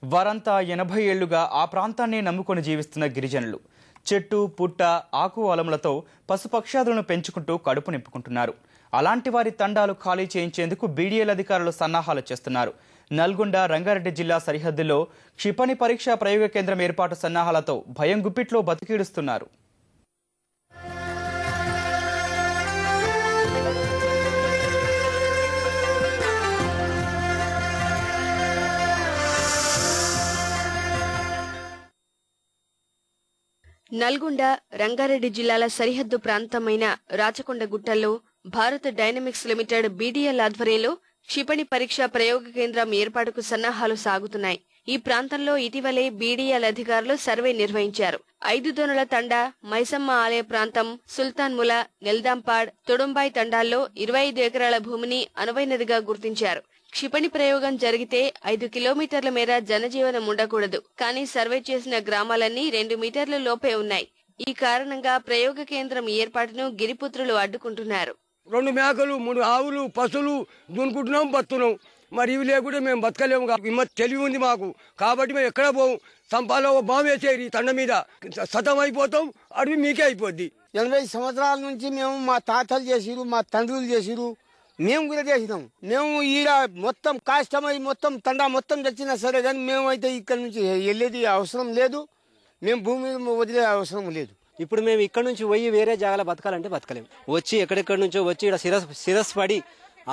వారంతా 80 ఏళ్లుగా ఆ ప్రాంతాన్ని నమ్ముకొని జీవిస్తున్న గిరిజనులు చెట్టు పుట్ట ఆకు అలములతో పశుపక్షాదులను పెంచుకుంటూ కడుపు నింపుకుంటున్నారు. అలాంటి వారి తండాలు ఖాళీ చేయించేందుకు బీడీఎల్ అధికారులు సన్నాహాలు చేస్తున్నారు. నల్గొండ రంగారెడ్డి జిల్లా సరిహద్దుల్లో క్షిపణి పరీక్ష ప్రయోగ కేంద్రం ఏర్పాటు సన్నాహాలతో భయం గుప్పిట్లో బతికిడుస్తున్నారు. నల్గొండ రంగారెడ్డి జిల్లాల సరిహద్దు ప్రాంతమైన రాచకొండ గుట్టల్లో భారత్ డైనమిక్స్ లిమిటెడ్ బీడీఎల్ ఆధ్వర్యంలో క్షిపణి పరీక్ష ప్రయోగ కేంద్రం ఏర్పాటుకు సన్నాహాలు సాగుతున్నాయి. ఈ ప్రాంతంలో ఇటీవలే బీడీఎల్ అధికారులు సర్వే నిర్వహించారు. 5 దొనల తండా, మైసమ్మ ఆలయ ప్రాంతం, సుల్తాన్ ముల, నెల్దాంపాడ్, తొడుంబాయ్ తండాల్లో 25 ఎకరాల భూమిని అనువైనదిగా గుర్తించారు. క్షిపణి ప్రయోగం జరిగితే 5 కిలోమీటర్ల మేర జనజీవనం ఉండకూడదు. కానీ సర్వే చేసిన గ్రామాలన్నీ 2 మీటర్ల లోపే ఉన్నాయి. ఈ కారణంగా ప్రయోగ కేంద్రం ఏర్పాటును గిరిపుత్రులు అడ్డుకుంటున్నారు. 2 మేకలు 3 ఆవులు పశువులు దున్నుకుంటున్నాం, బతున్నాం. మరి ఇవి లేకుంటే మేము బతకలేము. తెలివి ఉంది మాకు, కాబట్టి మేము ఎక్కడ పోము. సంపాలో బాంబు వేసేది తండ మీద సతం అయిపోతాం, అడవి మీకే అయిపోద్ది. 80 సంవత్సరాల నుంచి మేము మా తాతలు చేసిరు, మా తండ్రులు చేసిరు, మేము కూడా చేసినాం. మేము ఈడ మొత్తం కష్టమై మొత్తం తండా మొత్తం తెచ్చినా సరే కానీ మేమైతే ఇక్కడ నుంచి వెళ్ళేది అవసరం లేదు. మేము భూమి వదిలే అవసరం లేదు. ఇప్పుడు మేము ఇక్కడ నుంచి పోయి వేరే జాగాలో బతకాలంటే బతకలేము. వచ్చి ఎక్కడెక్కడి నుంచో వచ్చి ఇక్కడ శిరస్ పడి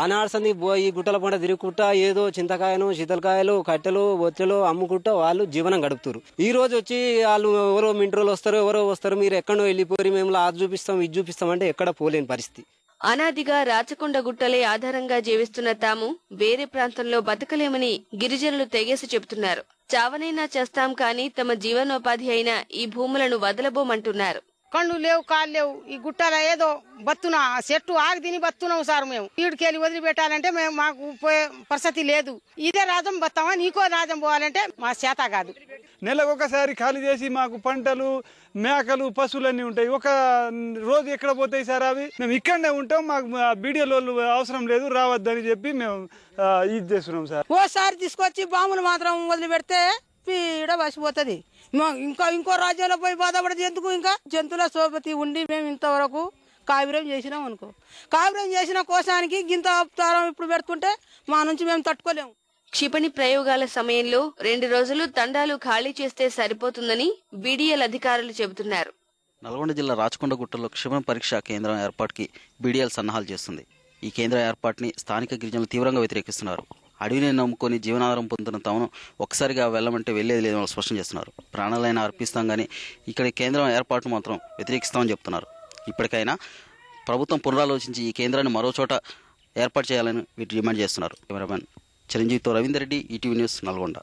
ఆనాడుసంది పోయి గుట్టల పంట తిరుగుకుంటా ఏదో చింతకాయను శీతలకాయలు కట్టెలు బొత్తెలు అమ్ముకుంటా వాళ్ళు జీవనం గడుపుతారు. ఈ రోజు వచ్చి వాళ్ళు ఎవరో మింట్రోలు వస్తారు, ఎవరో వస్తారు, మీరు ఎక్కడో వెళ్ళిపోయి మేము అది చూపిస్తాం ఇది చూపిస్తాం అంటే ఎక్కడ పోలేని పరిస్థితి. అనాదిగా రాచకొండ గుట్టలే ఆధారంగా జీవిస్తున్న తాము వేరే ప్రాంతంలో బతకలేమని గిరిజనులు తెగేసి చెబుతున్నారు. చావనైనా చేస్తాం కానీ తమ జీవనోపాధి అయిన ఈ భూములను వదలబోమంటున్నారు. కళ్ళు లేవు, కాళ్ళు లేవు. ఈ గుట్టల ఏదో బతున్నా చెట్టు ఆగి తిని బతున్నాం సార్. మేము ఈడికెళ్ళి వదిలిపెట్టాలంటే మేము మాకు పోయే పరిస్థితి లేదు. ఇదే రాజ్యం బతామా, నీకో రాజ్యం పోవాలంటే మా చేత కాదు. నెలకొకసారి ఖాళీ చేసి మాకు పంటలు మేకలు పశువులన్నీ ఉంటాయి. ఒక రోజు ఎక్కడ పోతాయి సార్ అవి? మేము ఇక్కడనే ఉంటాం, మాకు బీడీఎల్ వాళ్ళు అవసరం లేదు రావద్దని చెప్పి మేము ఇది చేస్తున్నాం సార్. ఓసారి తీసుకొచ్చి బాంబులు మాత్రం వదిలిపెడితే పీడ బసిపోతుంది. ఇంకో రాజ్యంలో పోయి బాధపడదు ఎందుకు? ఇంకా జంతువుల సోపతి ఉండి మేము ఇంతవరకు కావిరం చేసినాం అనుకో. కావిరం చేసిన కోసానికి గింత అవతారం ఇప్పుడు పెడుతుంటే మా నుంచి మేము తట్టుకోలేము. క్షిపణి ప్రయోగాల సమయంలో 2 రోజులు తండాలు ఖాళీ చేస్తే సరిపోతుందని బీడీఎల్ అధికారులు చెబుతున్నారు. నల్గొండ జిల్లా రాచకొండ గుట్టలో క్షిపణి పరీక్ష కేంద్రం ఏర్పాటుకి బీడీఎల్ సన్నాహాలు చేస్తుంది. ఈ కేంద్ర ఏర్పాటుని స్థానిక గిరిజనులు తీవ్రంగా వ్యతిరేకిస్తున్నారు. అడవిని నమ్ముకొని జీవనాధారం పొందుతున్న తాము ఒక్కసారిగా వెళ్ళమంటే వెళ్లేది లేదని స్పష్టం చేస్తున్నారు. ప్రాణాలైనా అర్పిస్తాం కానీ ఇక్కడ కేంద్రం ఏర్పాటును మాత్రం వ్యతిరేకిస్తామని చెప్తున్నారు. ఇప్పటికైనా ప్రభుత్వం పునరాలోచించి ఈ కేంద్రాన్ని మరో చోట ఏర్పాటు చేయాలని వీటి డిమాండ్ చేస్తున్నారు. కెమెరామెన్ చిరంజీవితో రవీందర్ రెడ్డి, ఈటీవీ న్యూస్, నల్గొండ.